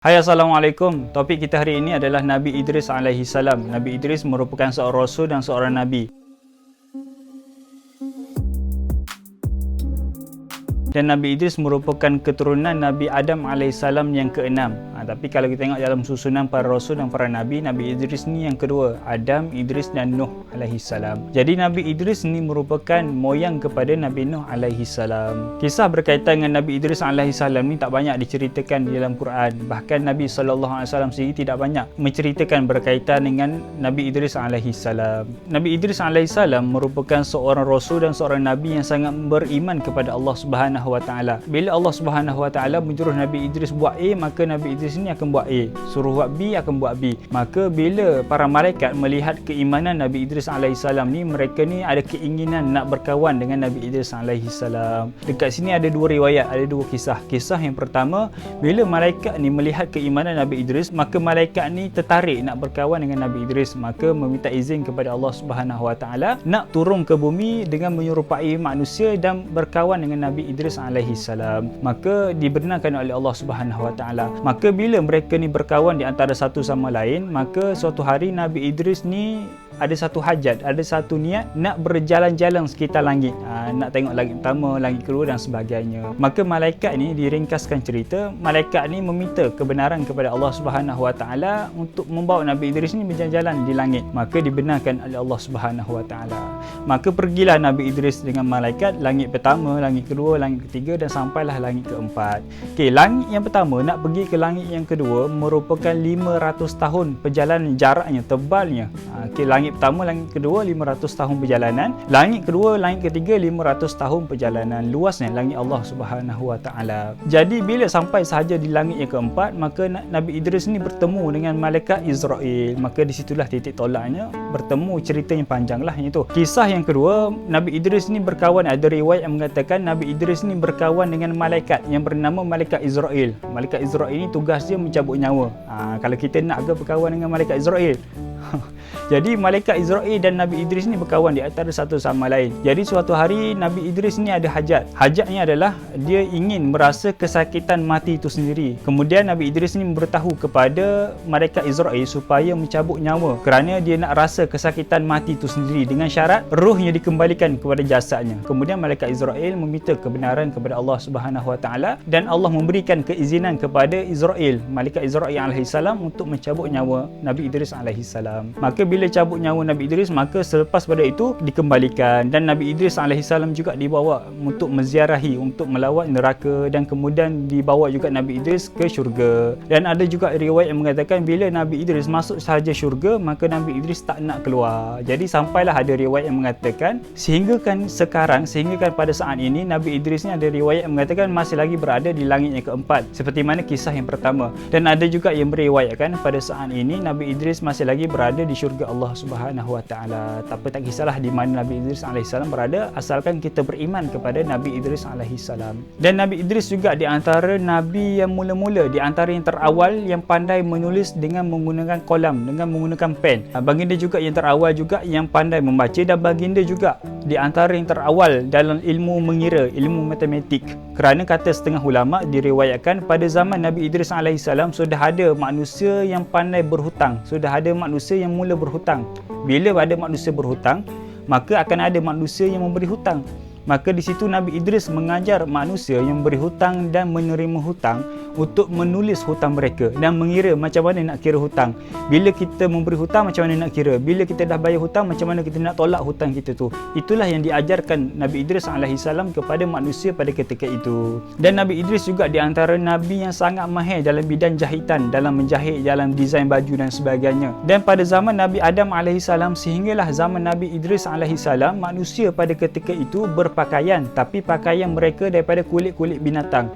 Hai, Assalamualaikum. Topik kita hari ini adalah Nabi Idris alaihi salam. Nabi Idris merupakan seorang rasul dan seorang nabi. Dan Nabi Idris merupakan keturunan Nabi Adam AS yang keenam. Tapi kalau kita tengok dalam susunan para rasul dan para nabi, Nabi Idris ni yang kedua. Adam, Idris dan Nuh AS. Jadi Nabi Idris ni merupakan moyang kepada Nabi Nuh AS. Kisah berkaitan dengan Nabi Idris AS ni tak banyak diceritakan di dalam Quran. Bahkan Nabi SAW sendiri tidak banyak menceritakan berkaitan dengan Nabi Idris AS. Nabi Idris AS merupakan seorang rasul dan seorang nabi yang sangat beriman kepada Allah Subhanahu wa taala. Bila Allah Subhanahu wa taala menyuruh Nabi Idris buat A, maka Nabi Idris ni akan buat A. Suruh buat B, akan buat B. Maka bila para malaikat melihat keimanan Nabi Idris alaihissalam ni, mereka ni ada keinginan nak berkawan dengan Nabi Idris alaihissalam. Dekat sini ada dua riwayat, ada dua kisah. Kisah yang pertama, bila malaikat ni melihat keimanan Nabi Idris, maka malaikat ni tertarik nak berkawan dengan Nabi Idris, maka meminta izin kepada Allah Subhanahu wa taala nak turun ke bumi dengan menyerupai manusia dan berkawan dengan Nabi Idris alaihi salam. Maka dibenarkan oleh Allah Subhanahu wa taala. Maka bila mereka ni berkawan di antara satu sama lain, maka suatu hari Nabi Idris ni ada satu hajat, ada satu niat nak berjalan-jalan sekitar langit, nak tengok langit pertama, langit kedua dan sebagainya. Maka malaikat ni, diringkaskan cerita, malaikat ni meminta kebenaran kepada Allah Subhanahu wa taala untuk membawa Nabi Idris ni berjalan-jalan di langit. Maka dibenarkan oleh Allah Subhanahu wa taala. Maka pergilah Nabi Idris dengan malaikat, langit pertama, langit kedua, langit ketiga dan sampailah langit keempat. Okey, langit yang pertama nak pergi ke langit yang kedua merupakan 500 tahun perjalanan, jaraknya, tebalnya. Okey, langit pertama, langit kedua 500 tahun perjalanan, langit kedua, langit ketiga 500 tahun perjalanan. Luasnya langit Allah Subhanahu wa taala. Jadi bila sampai sahaja di langit yang keempat, maka Nabi Idris ni bertemu dengan malaikat Israel. Maka di situlah titik tolaknya, bertemu, cerita yang panjang lah itu. Kisah yang kedua, Nabi Idris ni berkawan, ada riwayat yang mengatakan Nabi Idris ni berkawan dengan malaikat yang bernama malaikat Israel. Malaikat Israel ni tugas dia mencabut nyawa. Kalau kita nak ke berkawan dengan malaikat Israel? Jadi malaikat Israel dan Nabi Idris ni berkawan di antara satu sama lain. Jadi suatu hari Nabi Idris ni ada hajat. Hajatnya adalah dia ingin merasa kesakitan mati itu sendiri. Kemudian Nabi Idris ni memberitahu kepada malaikat Israel supaya mencabut nyawa kerana dia nak rasa kesakitan mati itu sendiri, dengan syarat ruhnya dikembalikan kepada jasadnya. Kemudian malaikat Israel meminta kebenaran kepada Allah Subhanahu wa taala dan Allah memberikan keizinan kepada Israel, malaikat Israel alaihissalam, untuk mencabut nyawa Nabi Idris alaihissalam. Maka bila cabut nyawa Nabi Idris, maka selepas pada itu dikembalikan, dan Nabi Idris alaihissalam juga dibawa untuk menziarahi, untuk melawat neraka, dan kemudian dibawa juga Nabi Idris ke syurga. Dan ada juga riwayat yang mengatakan bila Nabi Idris masuk sahaja syurga, maka Nabi Idris tak nak keluar. Jadi sampailah ada riwayat yang mengatakan sehinggakan pada saat ini Nabi Idris ni ada riwayat yang mengatakan masih lagi berada di langit yang keempat, seperti mana kisah yang pertama. Dan ada juga yang meriwayatkan pada saat ini Nabi Idris masih lagi berada di syurga Allah Subhanahu wa taala. Tak kisahlah di mana Nabi Idris alaihissalam berada, asalkan kita beriman kepada Nabi Idris alaihissalam. Dan Nabi Idris juga di antara nabi yang mula-mula, di antara yang terawal yang pandai menulis dengan menggunakan kolam, dengan menggunakan pen. Baginda juga yang terawal juga yang pandai membaca, dan baginda juga di antara yang terawal dalam ilmu mengira, ilmu matematik. Kerana kata setengah ulama, diriwayatkan pada zaman Nabi Idris alaihissalam sudah ada manusia yang pandai berhutang, sudah ada manusia yang mula berhutang. Bila ada manusia berhutang, maka akan ada manusia yang memberi hutang. Maka di situ Nabi Idris mengajar manusia yang beri hutang dan menerima hutang untuk menulis hutang mereka dan mengira macam mana nak kira hutang. Bila kita memberi hutang, macam mana nak kira. Bila kita dah bayar hutang, macam mana kita nak tolak hutang kita tu. Itulah yang diajarkan Nabi Idris alaihissalam kepada manusia pada ketika itu. Dan Nabi Idris juga di antara nabi yang sangat mahir dalam bidang jahitan, dalam menjahit, dalam desain baju dan sebagainya. Dan pada zaman Nabi Adam alaihissalam sehinggalah zaman Nabi Idris alaihissalam, manusia pada ketika itu berpakaian, tapi pakaian mereka daripada kulit-kulit binatang.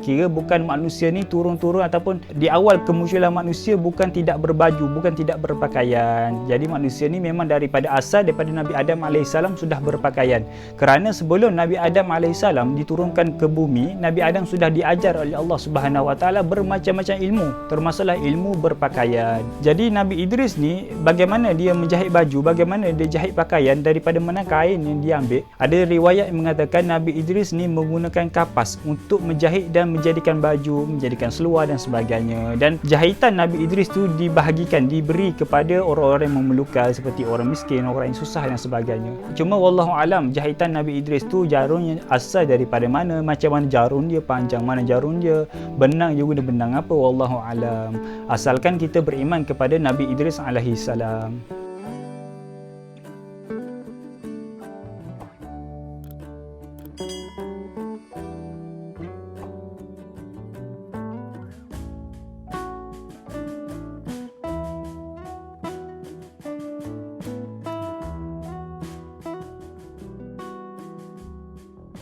Kira bukan manusia ni turun-turun, ataupun di awal kemunculan manusia bukan tidak berbaju, bukan tidak berpakaian. Jadi manusia ni memang daripada asal, daripada Nabi Adam alaihissalam sudah berpakaian. Kerana sebelum Nabi Adam alaihissalam diturunkan ke bumi, Nabi Adam sudah diajar oleh Allah Subhanahu wa taala bermacam-macam ilmu, termasuklah ilmu berpakaian. Jadi Nabi Idris ni bagaimana dia menjahit baju, bagaimana dia jahit pakaian, daripada mana kain yang dia ambil. Ada riwayat riwayat yang mengatakan Nabi Idris ni menggunakan kapas untuk menjahit dan menjadikan baju, menjadikan seluar dan sebagainya. Dan jahitan Nabi Idris tu dibahagikan, diberi kepada orang-orang yang memerlukan seperti orang miskin, orang yang susah dan sebagainya. Cuma wallahu alam, jahitan Nabi Idris tu jarumnya asal daripada mana, macam mana jarum dia, panjang mana jarum dia, benang dia guna benang apa, wallahu alam. Asalkan kita beriman kepada Nabi Idris alaihi salam.